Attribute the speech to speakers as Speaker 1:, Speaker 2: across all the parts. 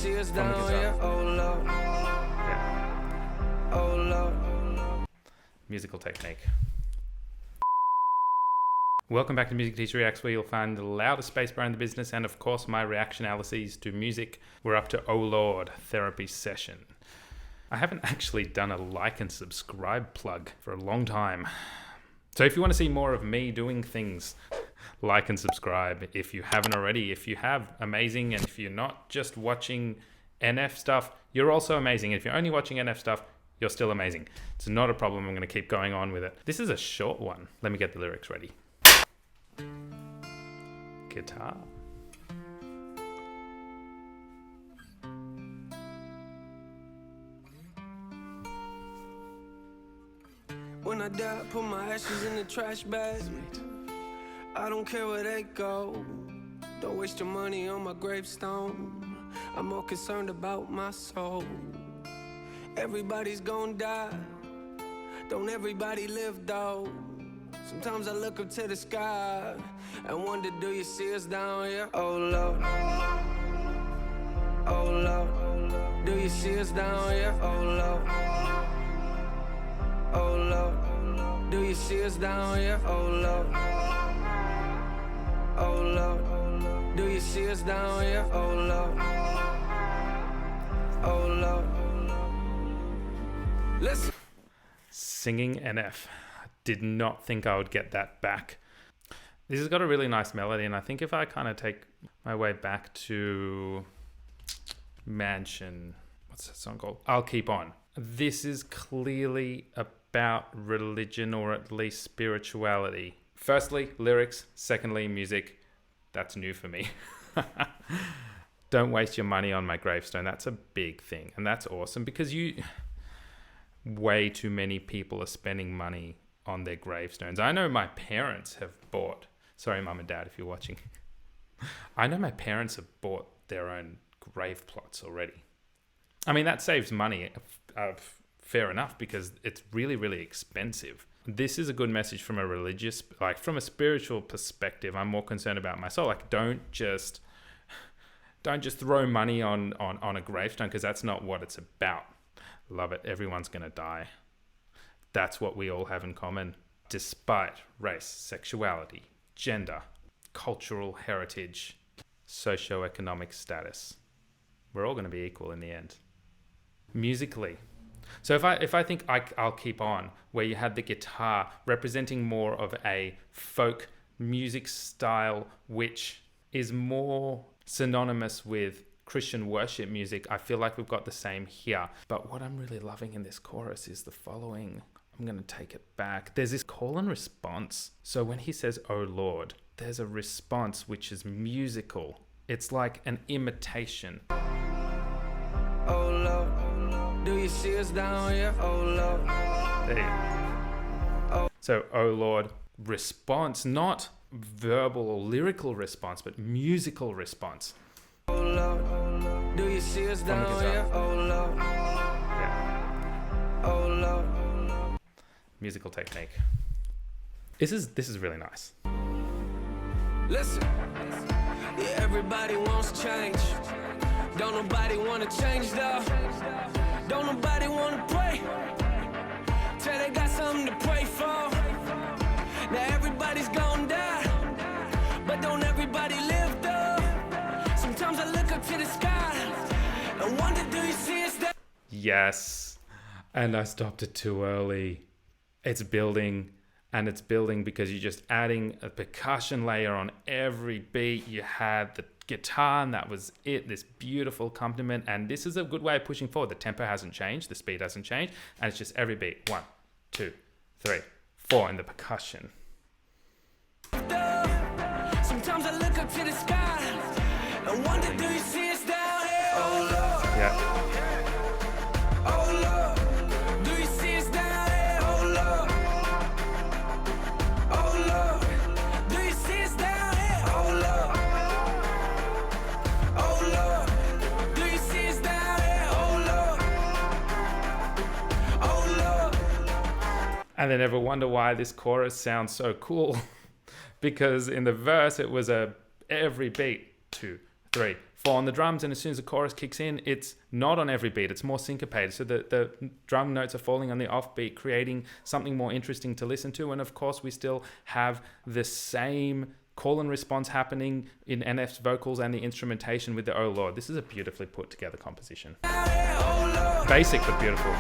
Speaker 1: see us
Speaker 2: from the
Speaker 1: down
Speaker 2: guitar.
Speaker 1: here? Oh Lord,
Speaker 2: Yeah.
Speaker 1: oh Lord.
Speaker 2: Musical technique. Welcome back to Music Teacher Reacts, where you'll find the loudest space bar in the business and, of course, my reactionalyses to music. We're up to Oh Lord therapy session. I haven't actually done a like and subscribe plug for a long time. So if you want to see more of me doing things, like and subscribe if you haven't already. If you have, amazing. And if you're not just watching NF stuff, you're also amazing. And if you're only watching NF stuff, you're still amazing. It's not a problem. I'm going to keep going on with it. This is a short one. Let me get the lyrics ready. Guitar.
Speaker 1: When I die, put my ashes in the trash bag. I don't care where they go. Don't waste your money on my gravestone. I'm more concerned about my soul. Everybody's gonna die. Don't everybody live though? Sometimes I look up to the sky and wonder, do you see us down here? Oh Lord, oh Lord, do you see us down here? Oh Lord, oh Lord, do you see us down here? Oh Lord, oh Lord, do you see us down here? Oh Lord, oh Lord. Listen.
Speaker 2: Singing NF. Did not think I would get that back. This has got a really nice melody, and I think if I kind of take my way back to Mansion, what's that song called? I'll Keep On. This is clearly about religion, or at least spirituality. Firstly, lyrics. Secondly, music. That's new for me. Don't waste your money on my gravestone. That's a big thing, and that's awesome because way too many people are spending money on their gravestones. I know my parents have bought, sorry mum and dad if you're watching, I know my parents have bought their own grave plots already. I mean, that saves money, fair enough, because it's really, really expensive. This is a good message from a religious, like from a spiritual perspective. I'm more concerned about my soul. Like, don't just throw money on a gravestone, because that's not what it's about. Love it. Everyone's going to die. That's what we all have in common, despite race, sexuality, gender, cultural heritage, socioeconomic status. We're all going to be equal in the end. Musically. So if I think I'll Keep On, where you had the guitar representing more of a folk music style, which is more synonymous with Christian worship music, I feel like we've got the same here. But what I'm really loving in this chorus is the following. I'm going to take it back. There's this call and response. So when he says, "Oh Lord," there's a response which is musical. It's like an imitation.
Speaker 1: Oh Lord, do you see us down here? Oh Lord.
Speaker 2: There you go. So, "Oh Lord," response, not verbal or lyrical response, but musical response.
Speaker 1: Oh Lord, do you see us
Speaker 2: From the
Speaker 1: down
Speaker 2: guitar.
Speaker 1: here? Oh Lord,
Speaker 2: Yeah.
Speaker 1: oh Lord.
Speaker 2: Musical technique. This is really nice.
Speaker 1: Listen, yeah, everybody wants change. Don't nobody wanna change though. Don't nobody wanna pray till they got something to pray for. Now everybody's gonna die, but don't everybody live though. Sometimes I look up to the sky and wonder, do you see us there?
Speaker 2: Yes. And I stopped it too early. It's building, and it's building because you're just adding a percussion layer on every beat. You had the guitar, and that was it. This beautiful accompaniment. And this is a good way of pushing forward. The tempo hasn't changed. The speed hasn't changed. And it's just every beat. 1, 2, 3, 4, and the percussion.
Speaker 1: Sometimes I look up to the sky and wonder, do you see us down here? Oh Lord.
Speaker 2: Yeah.
Speaker 1: Oh Lord, do you see us down here? Oh Lord, oh Lord, do you see us down here? Oh Lord, oh Lord, do you see us down here? Oh Lord, oh Lord.
Speaker 2: And then ever wonder why this chorus sounds so cool? Because in the verse, it was every beat, 2, 3, fall on the drums, and as soon as the chorus kicks in, it's not on every beat, it's more syncopated. So the drum notes are falling on the offbeat, creating something more interesting to listen to. And of course, we still have the same call and response happening in NF's vocals and the instrumentation with the Oh Lord. This is a beautifully put together composition. Basic but beautiful.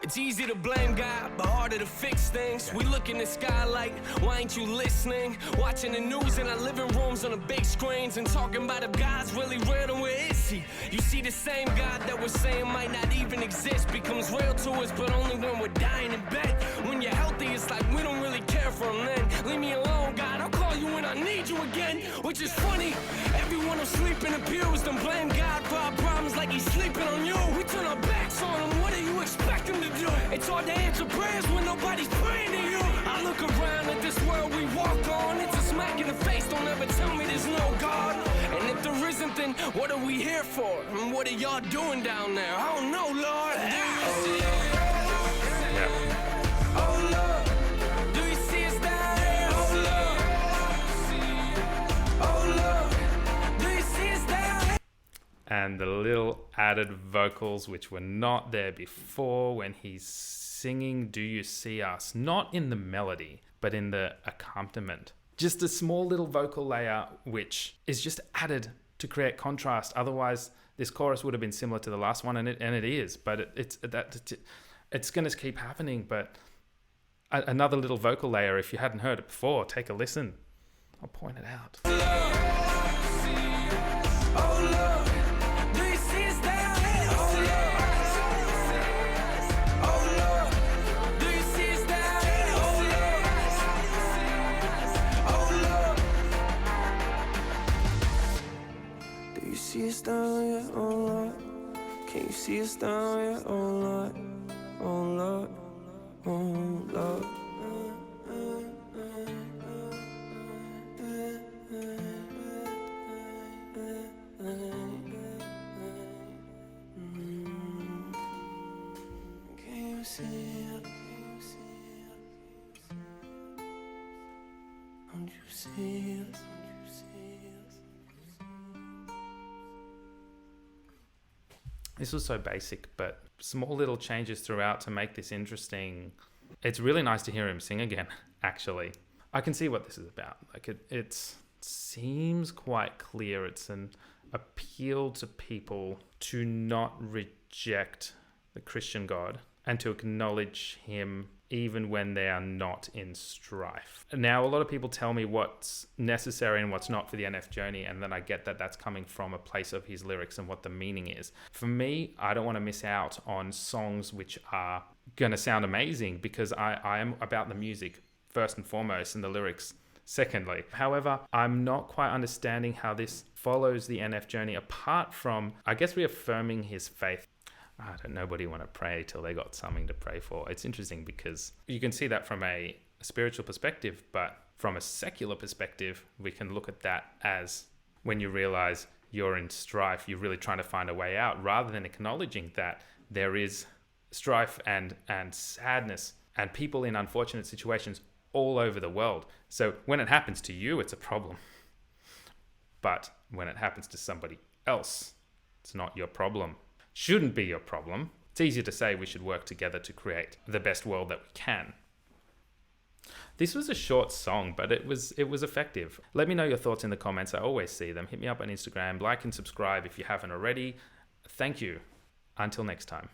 Speaker 1: It's easy to blame God, but harder to fix things. We look in the sky like, why ain't you listening? Watching the news in our living rooms on the big screens and talking about if God's really real, then where is he? You see, the same God that we're saying might not even exist becomes real to us, but only when we're dying in bed. When you're healthy, it's like we don't really care for him then. Leave me alone, God, I'll call you when I need you again. Which is funny, everyone will sleep in the pews and blame God for our problems like he's sleeping on you. We turn our backs on him, what do you expect him to do? It's hard to answer prayers when nobody's praying to you. I look around at this world we walk on. It's a smack in the face, don't ever tell me there's no God. And if there isn't, then what are we here for? And what are y'all doing down there? I don't know, Lord. Oh, Lord. Do you see us down here? Oh, Lord. Do you see us down here?
Speaker 2: And the little added vocals which were not there before when he's singing Do You See Us, not in the melody but in the accompaniment. Just a small little vocal layer which is just added to create contrast. Otherwise this chorus would have been similar to the last one, and it is, but it's going to keep happening. But another little vocal layer, if you hadn't heard it before, take a listen. I'll point it out.
Speaker 1: See us down here, oh Lord. Can you see us down here, oh Lord? Oh Lord, oh Lord. Can you see it? Don't you see it?
Speaker 2: This was so basic, but small little changes throughout to make this interesting. It's really nice to hear him sing again, actually. I can see what this is about. Like it seems quite clear. It's an appeal to people to not reject the Christian God and to acknowledge him even when they are not in strife. Now, a lot of people tell me what's necessary and what's not for the NF journey, and then I get that that's coming from a place of his lyrics and what the meaning is. For me, I don't want to miss out on songs which are going to sound amazing, because I am about the music first and foremost and the lyrics secondly. However, I'm not quite understanding how this follows the NF journey apart from, I guess, reaffirming his faith. I don't know, nobody want to pray till they got something to pray for. It's interesting because you can see that from a spiritual perspective, but from a secular perspective, we can look at that as when you realize you're in strife, you're really trying to find a way out, rather than acknowledging that there is strife and sadness and people in unfortunate situations all over the world. So when it happens to you, it's a problem. But when it happens to somebody else, it's not your problem. Shouldn't be your problem. It's easier to say we should work together to create the best world that we can. This was a short song, but it was effective. Let me know your thoughts in the comments. I always see them. Hit me up on Instagram, like and subscribe if you haven't already. Thank you. Until next time.